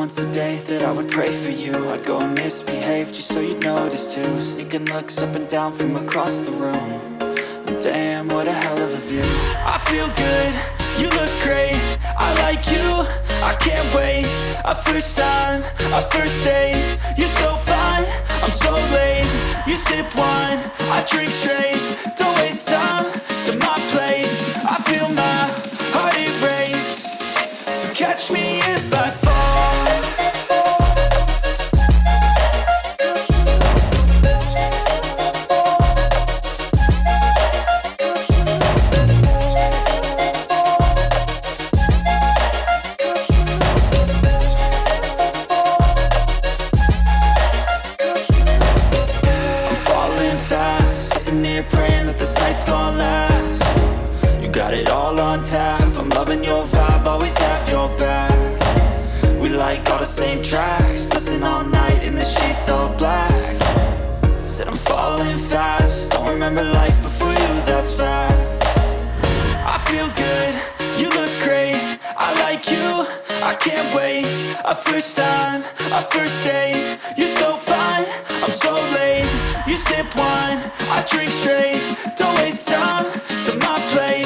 once a day that I would pray for you. I'd go and misbehave just so you'd notice too. Sneaking looks up and down from across the room. And damn, what a hell of a view. I feel good, you look great, I like you, I can't wait. A first time, a first date, you're so fine, I'm so late. You sip wine, I drink straight, don't waste time to my place. I feel my heart erase, so catch me if I fall. Praying that this night's gonna last. You got it all on tap, I'm loving your vibe, always have your back. We like all the same tracks, listen all night in the sheets all black. Said I'm falling fast, don't remember life before you, that's fact. I feel good, you look great, I like you, I can't wait. A first time, a first date, you're so fine, I'm so late. You sip wine, I drink straight, don't waste time to my place.